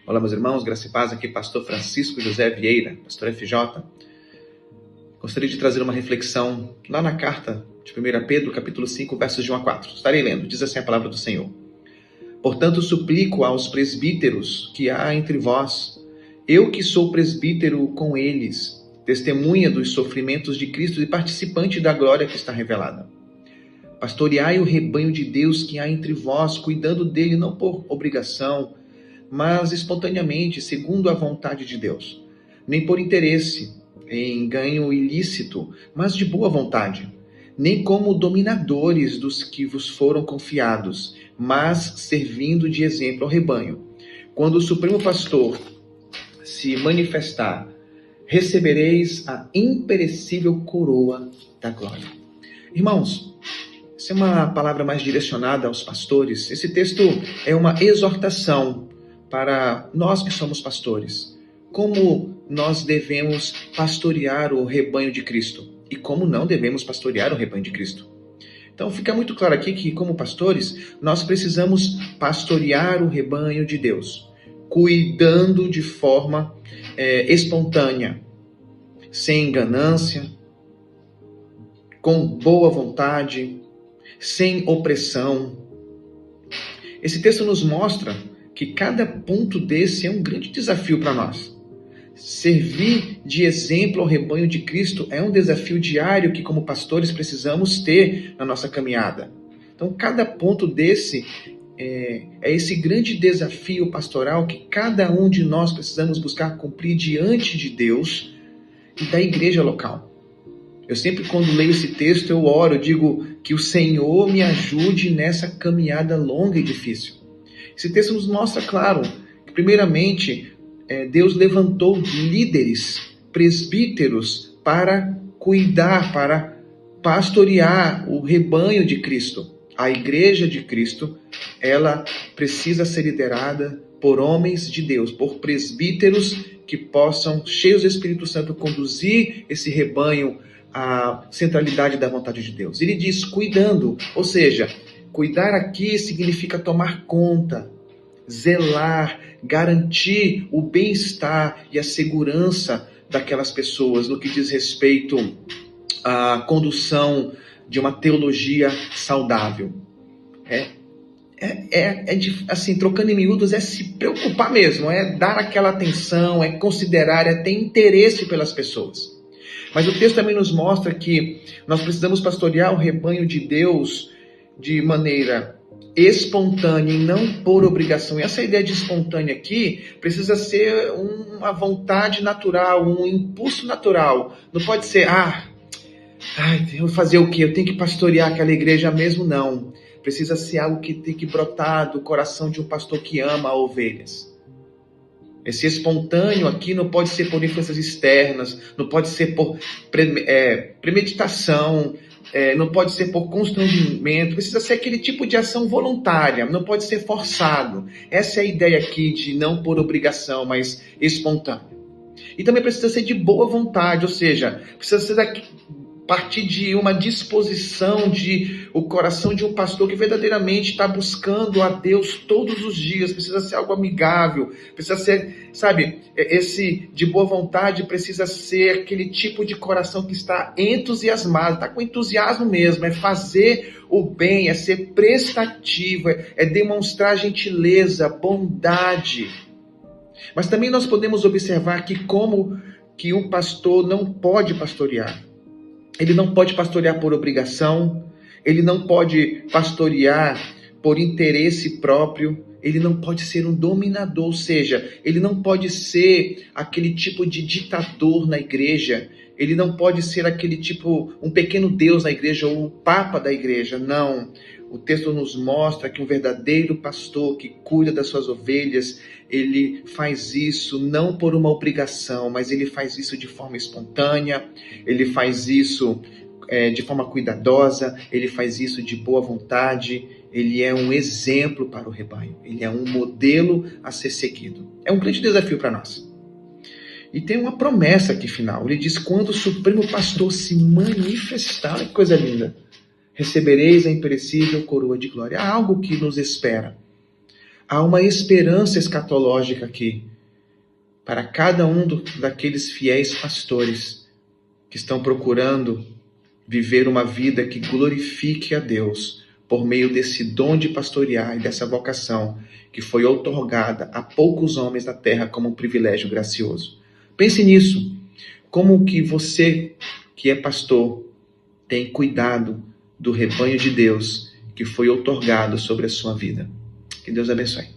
Olá, meus irmãos, graça e paz, aqui pastor Francisco José Vieira, pastor FJ. Gostaria de trazer uma reflexão lá na carta de 1 Pedro, capítulo 5, versos de 1 a 4. Estarei lendo, diz assim a palavra do Senhor. Portanto, suplico aos presbíteros que há entre vós, eu que sou presbítero com eles, testemunha dos sofrimentos de Cristo e participante da glória que está revelada. Pastoreai o rebanho de Deus que há entre vós, cuidando dele não por obrigação, mas espontaneamente, segundo a vontade de Deus, nem por interesse, em ganho ilícito, mas de boa vontade, nem como dominadores dos que vos foram confiados, mas servindo de exemplo ao rebanho. Quando o Supremo Pastor se manifestar, recebereis a imperecível coroa da glória. Irmãos, essa é uma palavra mais direcionada aos pastores. Esse texto é uma exortação para nós que somos pastores. Como nós devemos pastorear o rebanho de Cristo e como não devemos pastorear o rebanho de Cristo. Então fica muito claro aqui que, como pastores, nós precisamos pastorear o rebanho de Deus, cuidando de forma espontânea, sem ganância, com boa vontade, sem opressão. Esse texto nos mostra que cada ponto desse é um grande desafio para nós. Servir de exemplo ao rebanho de Cristo é um desafio diário que, como pastores, precisamos ter na nossa caminhada. Então, cada ponto desse é esse grande desafio pastoral que cada um de nós precisamos buscar cumprir diante de Deus e da igreja local. Eu sempre, quando leio esse texto, eu oro, eu digo que o Senhor me ajude nessa caminhada longa e difícil. Esse texto nos mostra, claro, que primeiramente Deus levantou líderes, presbíteros, para cuidar, para pastorear o rebanho de Cristo. A igreja de Cristo, ela precisa ser liderada por homens de Deus, por presbíteros que possam, cheios do Espírito Santo, conduzir esse rebanho à centralidade da vontade de Deus. Ele diz cuidando, ou seja, cuidar aqui significa tomar conta, zelar, garantir o bem-estar e a segurança daquelas pessoas no que diz respeito à condução de uma teologia saudável. Assim, trocando em miúdos, é se preocupar mesmo, é dar aquela atenção, é considerar, é ter interesse pelas pessoas. Mas o texto também nos mostra que nós precisamos pastorear o rebanho de Deus de maneira espontânea e não por obrigação. E essa ideia de espontânea aqui precisa ser uma vontade natural, um impulso natural. Não pode ser, eu vou fazer o quê? Eu tenho que pastorear aquela igreja mesmo? Não. Precisa ser algo que tem que brotar do coração de um pastor que ama ovelhas. Esse espontâneo aqui não pode ser por influências externas, não pode ser por premeditação, não pode ser por constrangimento, precisa ser aquele tipo de ação voluntária, não pode ser forçado. Essa é a ideia aqui de não por obrigação, mas espontâneo. E também precisa ser de boa vontade, ou seja, precisa ser partir de uma disposição de o coração de um pastor que verdadeiramente está buscando a Deus todos os dias. Precisa ser algo amigável, precisa ser, esse de boa vontade precisa ser aquele tipo de coração que está entusiasmado, está com entusiasmo mesmo, é fazer o bem, é ser prestativo, é demonstrar gentileza, bondade. Mas também nós podemos observar que como que um pastor não pode pastorear. Ele não pode pastorear por obrigação, ele não pode pastorear por interesse próprio, ele não pode ser um dominador, ou seja, ele não pode ser aquele tipo de ditador na igreja, ele não pode ser aquele tipo, um pequeno Deus na igreja ou o papa da igreja, não. O texto nos mostra que um verdadeiro pastor que cuida das suas ovelhas, ele faz isso não por uma obrigação, mas ele faz isso de forma espontânea, ele faz isso de forma cuidadosa, ele faz isso de boa vontade, ele é um exemplo para o rebanho, ele é um modelo a ser seguido. É um grande desafio para nós. E tem uma promessa aqui final, ele diz, quando o Supremo Pastor se manifestar, olha que coisa linda, recebereis a imperecível coroa de glória. Há algo que nos espera. Há uma esperança escatológica aqui para cada um daqueles fiéis pastores que estão procurando viver uma vida que glorifique a Deus por meio desse dom de pastorear e dessa vocação que foi outorgada a poucos homens da terra como um privilégio gracioso. Pense nisso. Como que você, que é pastor, tem cuidado do rebanho de Deus que foi outorgado sobre a sua vida. Que Deus abençoe.